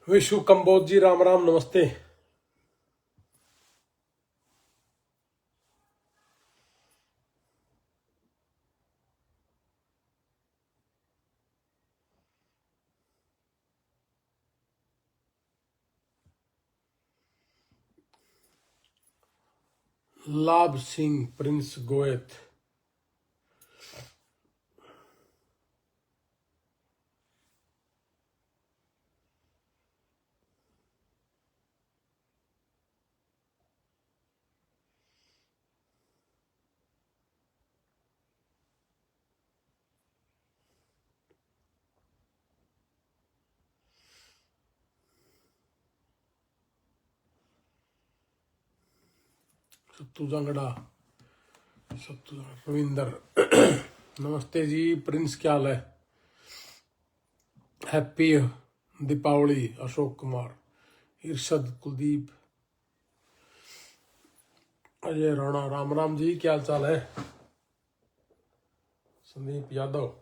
विशु कंबोज जी राम राम नमस्ते। लाभ सिंह प्रिंस गोयत। सत्तू जंगड़ा रविंदर नमस्ते जी। प्रिंस क्या हाल है? हैप्पी दीपावली अशोक कुमार, इरशद कुलदीप, अजय राणा राम राम जी। क्या हाल चाल है? संदीप यादव,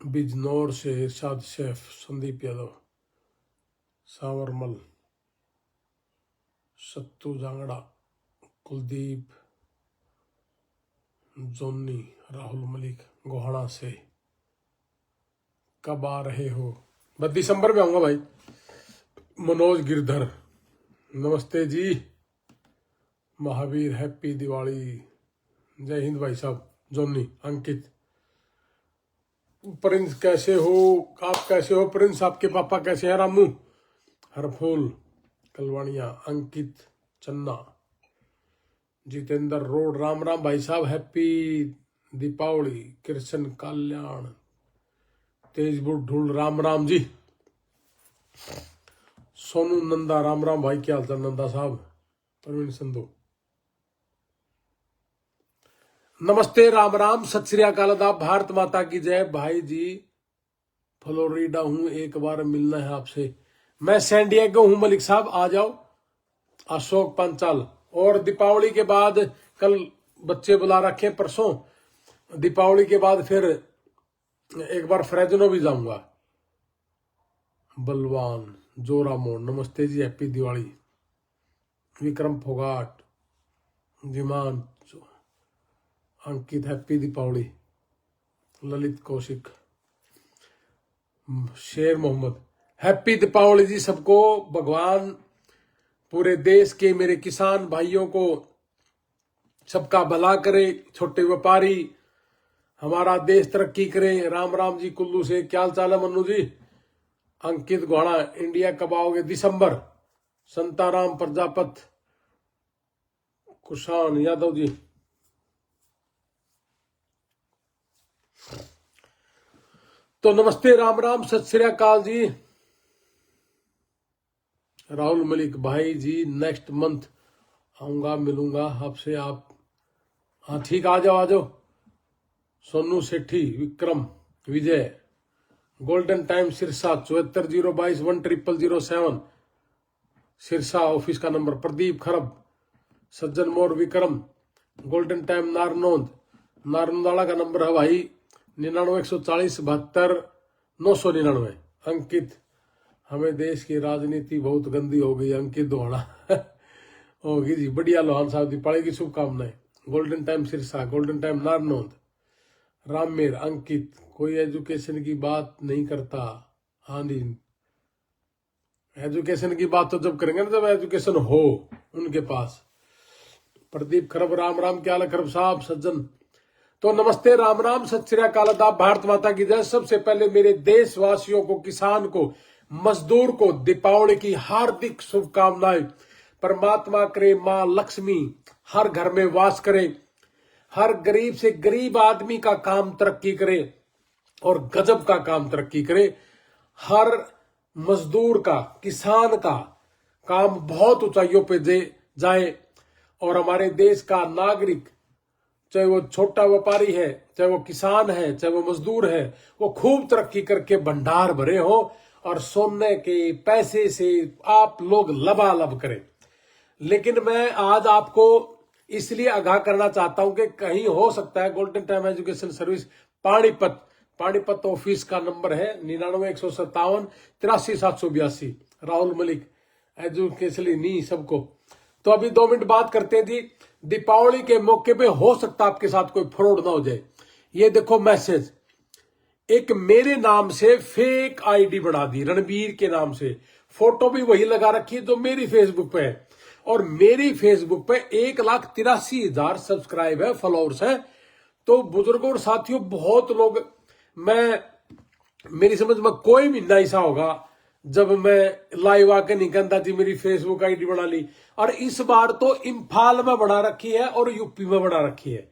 बिजनौर से इरशाद शेफ, संदीप यादव, सावरमल, सत्तू जांगड़ा, कुलदीप, जोनी, राहुल मलिक गोहाना से। कब आ रहे हो? बस दिसंबर में आऊंगा भाई। मनोज गिरधर नमस्ते जी। महावीर हैप्पी दिवाली, जय हिंद भाई साहब। जोनी अंकित, प्रिंस कैसे हो? आप कैसे हो प्रिंस? आपके पापा कैसे हैं? रामू हरफूल कलवानिया, अंकित चन्ना, जितेंद्र रोड राम राम भाई साहब। हैप्पी दीपावली। कृष्ण कल्याण, तेजबुट ढूल राम राम जी। सोनू नंदा राम राम भाई। क्या हाल चाल नंदा साहब? प्रवीण संधू नमस्ते राम राम सत श्री अकाल आदाब, भारत माता की जय। भाई जी फ्लोरिडा हूं, एक बार मिलना है आपसे। मैं सैंडिएगो हूं मलिक साहब, आ जाओ। अशोक पंचाल, और दीपावली के बाद कल बच्चे बुला रखे, परसों दीपावली के बाद फिर एक बार फ्रेजनो भी जाऊंगा। बलवान जोरा मोड़ नमस्ते जी, हैप्पी दिवाली। विक्रम फोगाट, जिमान अंकित हैप्पी दीपावली। ललित कौशिक, शेर मोहम्मद हैप्पी दीपावली जी सबको। भगवान पूरे देश के मेरे किसान भाइयों को सबका भला करे, छोटे व्यापारी, हमारा देश तरक्की करे। राम राम जी कुल्लू से। क्या हाल चाल है मन्नू जी? अंकित घोड़ा, इंडिया कब आओगे? दिसंबर। संताराम प्रजापत, कुशान यादव जी। तो नमस्ते राम राम सत श्री अकाल जी। राहुल मलिक भाई जी नेक्स्ट मंथ आऊंगा, मिलूंगा आपसे। आप हाँ ठीक, आ जाओ आ जाओ। Sonu Sethi, Vikram Vijay, golden time Sirsa 7402210007 Sirsa office का number. Pradeep Kharab, Sajjan Mor Vikram, golden time Narnaund, नारनौंदाड़ा का नंबर है भाई 9914072999। अंकित, हमें देश की राजनीति बहुत गंदी हो गई। अंकित दोहरा होगी जी। बढ़िया लोहान साहब, दीपावली की शुभकामनाएं। Golden time Sirsa, golden time Narnaund. राममेर अंकित, कोई एजुकेशन की बात नहीं करता। हाँ जी, एजुकेशन की बात तो जब करेंगे ना जब एजुकेशन हो उनके पास। प्रदीप खरब राम राम। क्या हाल है खरब साहब? सज्जन तो नमस्ते राम राम सत श्री अकाल आदाब, भारत माता की जय। सबसे पहले मेरे देशवासियों को, किसान को, मजदूर को दीपावली की हार्दिक शुभकामनाएं। परमात्मा करे मां लक्ष्मी हर घर में वास करे, हर गरीब से गरीब आदमी का काम तरक्की करे और गजब का काम तरक्की करे। हर मजदूर का, किसान का काम बहुत ऊंचाइयों पे जाए और हमारे देश का नागरिक, चाहे वो छोटा व्यापारी है, चाहे वो किसान है, चाहे वो मजदूर है, वो खूब तरक्की करके भंडार भरे हो और सोने के पैसे से आप लोग लबालब करें। लेकिन मैं आज आपको इसलिए आगाह करना चाहता हूं कि कहीं हो सकता है golden time education service Panipat office का नंबर है 99-157-83-782। राहुल मलिक एजुकेशन नहीं सबको। तो अभी 2 मिनट बात करते हैं जी। दीपावली के मौके पे हो सकता है आपके साथ कोई फ्रॉड ना हो जाए। ये देखो मैसेज, एक मेरे नाम से फेक आईडी बना दी रणबीर के नाम से, फोटो भी वही लगा रखी है जो मेरी फेसबुक पे है, और मेरी फेसबुक पे 1,83,000 सब्सक्राइब है, फॉलोअर्स है। तो बुजुर्गों और साथियों, बहुत लोग, मेरी समझ में कोई महीना ऐसा होगा जब मैं लाइव आके नहीं कहता जी मेरी फेसबुक आईडी बना ली। और इस बार तो इम्फाल में बना रखी है और यूपी में बना रखी है,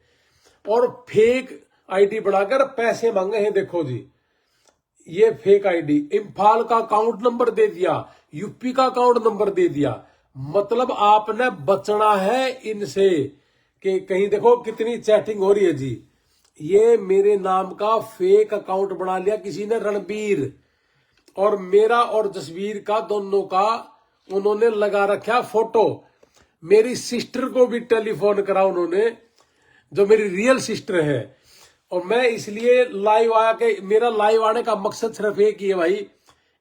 और फेक आईडी बनाकर पैसे मांगे हैं। देखो जी, ये फेक आईडी, इम्फाल का अकाउंट नंबर दे दिया, यूपी का अकाउंट नंबर दे दिया। मतलब आपने बचना है इनसे कि कहीं देखो कितनी चैटिंग हो रही है जी। ये मेरे नाम का फेक अकाउंट बना लिया किसी ने, रणबीर, और मेरा और जसवीर का दोनों का उन्होंने लगा रखा फोटो। मेरी सिस्टर को भी टेलीफोन करा उन्होंने, जो मेरी रियल सिस्टर है। और मैं इसलिए लाइव आया कि मेरा लाइव आने का मकसद सिर्फ एक ही है भाई।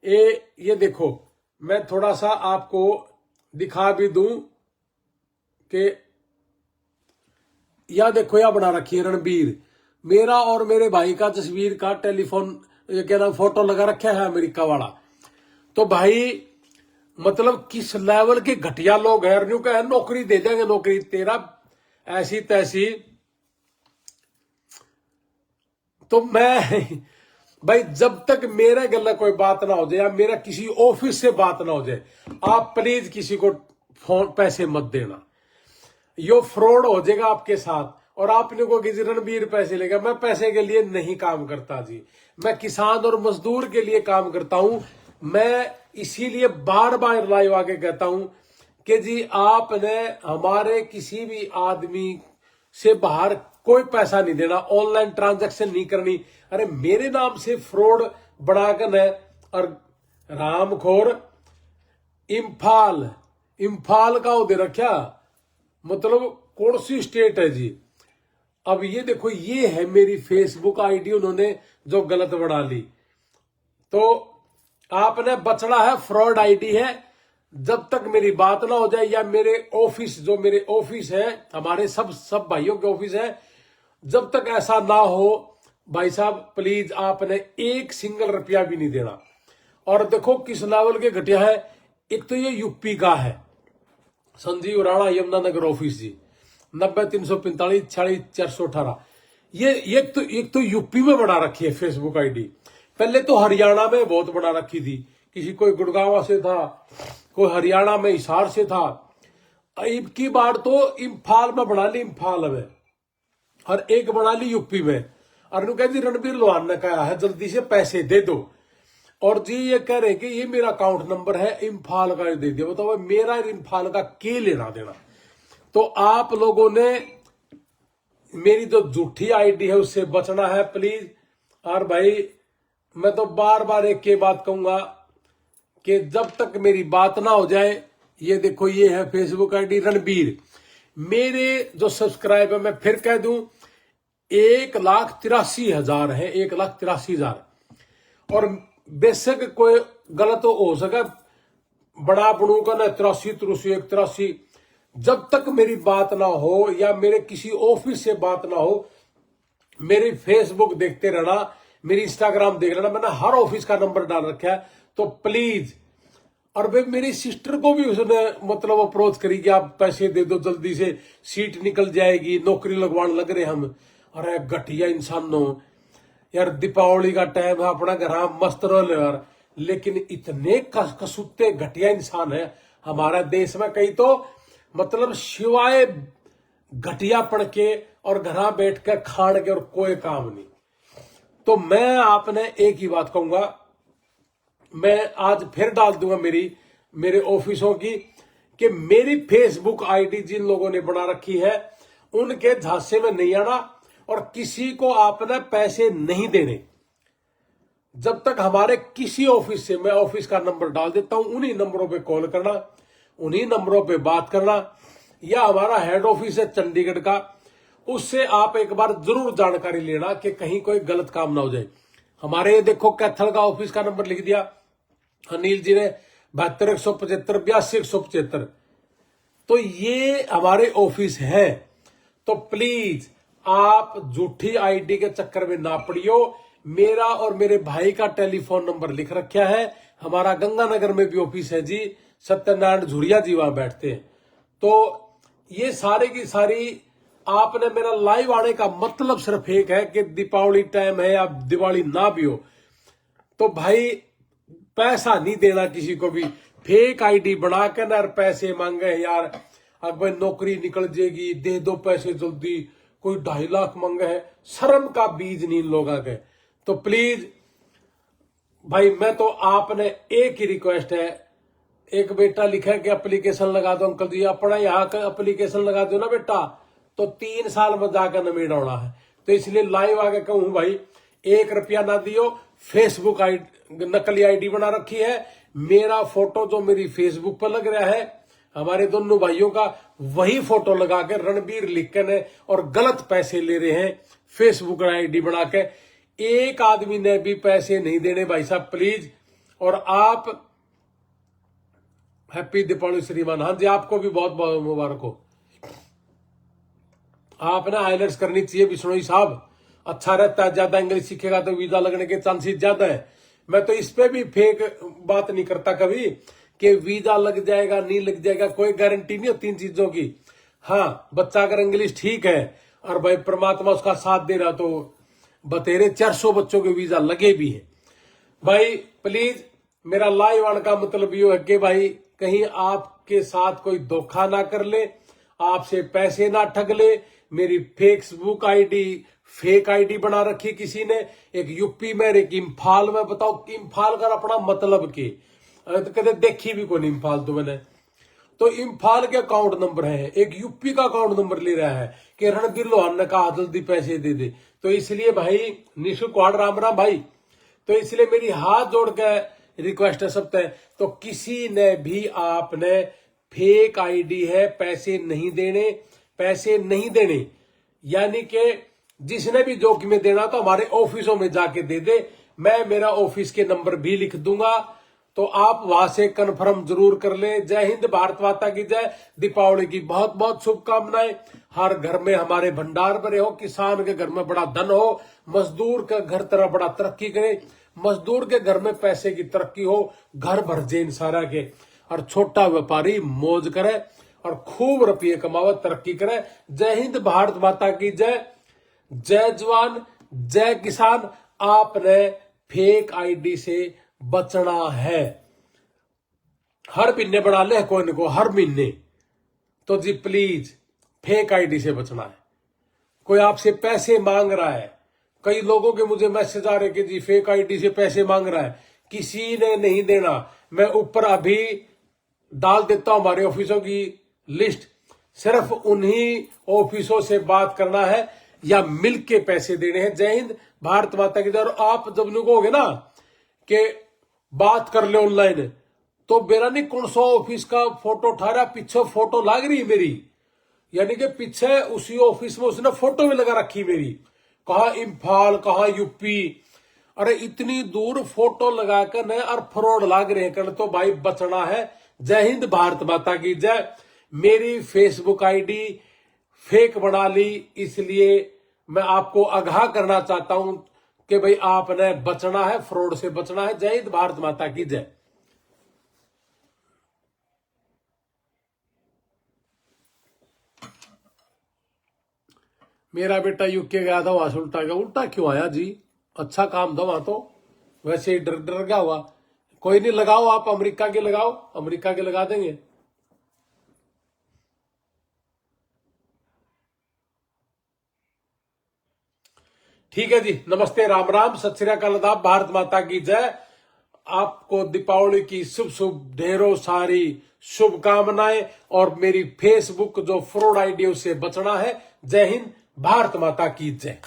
ये देखो, मैं थोड़ा सा आपको दिखा भी दूं कि यह देखो, यह बना रखी है रणबीर, मेरा और मेरे भाई का जसवीर का टेलीफोन, ये क्या नाम, फोटो लगा रखा है अमेरिका वाला। तो भाई मतलब किस लेवल के घटिया लोग हैं। न्यू कह नौकरी दे देंगे, नौकरी तेरा ऐसी तैसी। तो मैं भाई, जब तक मेरे गले कोई बात ना हो जाए या मेरा किसी ऑफिस से बात ना हो जाए, आप प्लीज किसी को फोन पैसे मत देना। यो फ्रॉड हो जाएगा आपके साथ। और आपने को किसी रणबीर पैसे लेगा, मैं पैसे के लिए नहीं काम करता जी, मैं किसान और मजदूर के लिए काम करता हूं। मैं इसीलिए बार बार लाइव आके कहता हूं कि जी आपने हमारे किसी भी आदमी से बाहर कोई पैसा नहीं देना, ऑनलाइन ट्रांजैक्शन नहीं करनी। अरे मेरे नाम से फ्रॉड बनाकर है। और रामखोर इम्फाल का दे रखा, मतलब कौन सी स्टेट है जी। अब ये देखो, ये है मेरी फेसबुक आईडी उन्होंने जो गलत बना ली। तो आपने बचना है, फ्रॉड आईडी है। जब तक मेरी बात ना हो जाए या मेरे ऑफिस, जो मेरे ऑफिस है, हमारे सब भाइयों के ऑफिस है, जब तक ऐसा ना हो भाई साहब, प्लीज आपने एक सिंगल रुपया भी नहीं देना। और देखो किस लेवल के घटिया है। एक तो ये यूपी का है, संजीव राणा यमुनानगर ऑफिस जी, 90-345-46-418। ये एक तो यूपी में बना रखी है फेसबुक आईडी। पहले तो हरियाणा में बहुत बना रखी थी, किसी कोई गुड़गांव से था, कोई हरियाणा में हिसार से था। अब की बार तो इम्फाल में बना ली, इम्फाल में, और एक बना ली यूपी में। और कह जी रणबीर लोहान ने कहा है जल्दी से पैसे दे दो, और जी ये कह रहे कि ये मेरा अकाउंट नंबर है, इम्फाल का दे दिया। बताओ मेरा इम्फाल का के लेना देना। तो आप लोगों ने मेरी जो झूठी आईडी है उससे बचना है प्लीज। और भाई मैं तो बार बार एक के बात कहूंगा कि जब तक मेरी बात ना हो जाए, ये देखो ये है फेसबुक आईडी रणबीर। मेरे जो सब्सक्राइब है, मैं फिर कह दूं, 1,83,000 है, 1,83,000। और बेशक कोई गलत हो सके, बड़ा बनू का ना 83-83। जब तक मेरी बात ना हो या मेरे किसी ऑफिस से बात ना हो, मेरी फेसबुक देखते रहना, मेरी इंस्टाग्राम देख लेना। मैंने हर ऑफिस का नंबर डाल रखा है, तो प्लीज। और भाई मेरी सिस्टर को भी उसने मतलब अप्रोच करी कि आप पैसे दे दो जल्दी से, सीट निकल जाएगी, नौकरी लगवाने लग रहे हम। अरे घटिया इंसानों यार, दीपावली का टाइम है, अपना घर मस्त रहो यार। लेकिन इतने कसूते घटिया इंसान है हमारे देश में, कहीं तो मतलब सिवाय घटियापन के और घर बैठ कर खान के और कोई काम नहीं। तो मैं आपने एक ही बात कहूंगा, मैं आज फिर डाल दूंगा मेरे ऑफिसों की, कि मेरी फेसबुक आईडी जिन लोगों ने बना रखी है उनके झांसे में नहीं आना, और किसी को आपने पैसे नहीं देने। जब तक हमारे किसी ऑफिस से, मैं ऑफिस का नंबर डाल देता हूं, उन्हीं नंबरों पे कॉल करना, उन्हीं नंबरों पे बात करना, या हमारा हेड ऑफिस है चंडीगढ़ का, उससे आप एक बार जरूर जानकारी लेना कि कहीं कोई गलत काम ना हो जाए। हमारे ये देखो कैथल का ऑफिस का नंबर लिख दिया अनिल जी ने, 72-175-82-175। तो ये हमारे ऑफिस है। तो प्लीज आप झूठी आईडी के चक्कर में ना पड़ियो। मेरा और मेरे भाई का टेलीफोन नंबर लिख रखा है, हमारा गंगानगर में भी ऑफिस है जी, सत्यनारायण झुरिया जी वहां बैठते हैं। तो ये सारे की सारी, आपने मेरा लाइव आने का मतलब सिर्फ एक है कि दीपावली टाइम है या दिवाली ना भी हो, तो भाई पैसा नहीं देना किसी को भी। फेक आईडी बना के ना पैसे मांगे यार, अब भाई नौकरी निकल जाएगी, दे दो पैसे जल्दी, कोई 2.5 लाख मांगे है, शर्म का बीज नहीं इन लोगों के। तो प्लीज भाई, मैं तो आपने एक ही रिक्वेस्ट है, एक बेटा लिखा है कि एप्लीकेशन लगा दो अंकल जी, अपना यहाँ का एप्लीकेशन लगा दो ना बेटा, तो 3 साल में जाकर नमेड़ होना है। तो इसलिए लाइव आके कहूं भाई, 1 रुपया ना दियो। फेसबुक नकली आईडी बना रखी है, मेरा फोटो जो मेरी फेसबुक पर लग रहा है, हमारे दोनों भाइयों का वही फोटो लगा के रणबीर लिख के और गलत पैसे ले रहे हैं फेसबुक आईडी बना के। एक आदमी ने भी पैसे नहीं देने भाई साहब प्लीज। और आप हैप्पी दीपावली श्रीमान, हाँ जी आपको भी बहुत बहुत मुबारक हो। आपने आइलेट्स करनी चाहिए बिश्नोई साहब, अच्छा रहता है, ज्यादा इंग्लिश सीखेगा तो वीजा लगने के चांसेस ज्यादा है। मैं तो इस पे भी फेक बात नहीं करता कभी कि वीजा लग जाएगा नहीं लग जाएगा, कोई गारंटी नहीं होती इन चीजों की। हाँ, बच्चा अगर इंग्लिश ठीक है और भाई परमात्मा उसका साथ दे रहा, तो बतेरे 400 बच्चों के वीजा लगे भी हैं। भाई प्लीज, मेरा लाइव आने का मतलब ये है कि भाई कहीं आपके साथ कोई धोखा ना कर ले, आपसे पैसे ना ठग ले। मेरी फेसबुक आईडी फेक आईडी बना रखी किसी ने, एक यूपी में एक इम्फाल में। बताओ इम्फाल का अपना मतलब की तो कहते देखी भी कोई इम्फाल तो मैंने, तो इम्फाल के अकाउंट नंबर है, एक यूपी का अकाउंट नंबर ले रहा है कि रणबीर लोहान ने कहा जल्दी पैसे दे दे। तो इसलिए भाई निशु क्वाड राम राम भाई, तो इसलिए मेरी हाथ जोड़ के रिक्वेस्ट है सब तय, तो किसी ने भी आपने फेक आईडी है, पैसे नहीं देने, पैसे नहीं देने। यानी कि जिसने भी जोखिम में देना तो हमारे ऑफिसों में जाके दे दे, मैं मेरा ऑफिस के नंबर भी लिख दूंगा, तो आप वहां से कंफर्म जरूर कर ले। जय हिंद, भारत माता की जय। दीपावली की बहुत बहुत शुभकामनाएं। हर घर में हमारे भंडार भरे हो, किसान के घर में बड़ा धन हो, मजदूर का घर तरह बड़ा तरक्की करे, मजदूर के घर में पैसे की तरक्की हो, घर भर जे इन सारा के, और छोटा व्यापारी मौज करे और खूब रुपये कमावे, तरक्की करे। जय हिंद, भारत माता की जय। जय जवान जय किसान। आपने फेक आईडी से बचना है, हर महीने बना ले कोई न कोई, हर महीने। तो जी प्लीज फेक आईडी से बचना है। कोई आपसे पैसे मांग रहा है, कई लोगों के मुझे मैसेज आ रहे कि जी फेक आईडी से पैसे मांग रहा है, किसी ने नहीं देना। मैं ऊपर अभी डाल देता हूं हमारे ऑफिसों की लिस्ट, सिर्फ उन्हीं ऑफिसों से बात करना है या मिलके पैसे देने हैं। जय हिंद, भारत माता की जय। और आप जब लोगोगे ना कि बात कर ले ऑनलाइन, तो मेरा नहीं कौन सा ऑफिस का फोटो उठा रहा, पीछे फोटो लाग रही मेरी, यानी कि पीछे उसी ऑफिस में उसने फोटो भी लगा रखी मेरी, कहा इम्फाल कहा यूपी, अरे इतनी दूर फोटो लगाकर न और फ्रॉड लाग रहे हैं, तो भाई बचना है। जय हिंद, भारत माता की जय। मेरी फेसबुक आईडी फेक बना ली, इसलिए मैं आपको आगाह करना चाहता हूं कि भाई आपने बचना है, फ्रॉड से बचना है। जय हिंद, भारत माता की जय। मेरा बेटा यूके गया था, वहां से उल्टा गया। उल्टा क्यों आया जी, अच्छा काम था वहां, तो वैसे ही डर डर गया हुआ। कोई नहीं, लगाओ आप अमेरिका के, लगाओ अमेरिका के, लगा देंगे। ठीक है जी, नमस्ते, राम राम, सत श्री अकाल, आदाब, भारत माता की जय। आपको दीपावली की शुभ शुभ ढेरों सारी शुभकामनाएं, और मेरी फेसबुक जो फ्रॉड आईडी उससे बचना है। जय हिंद, भारत माता की जय।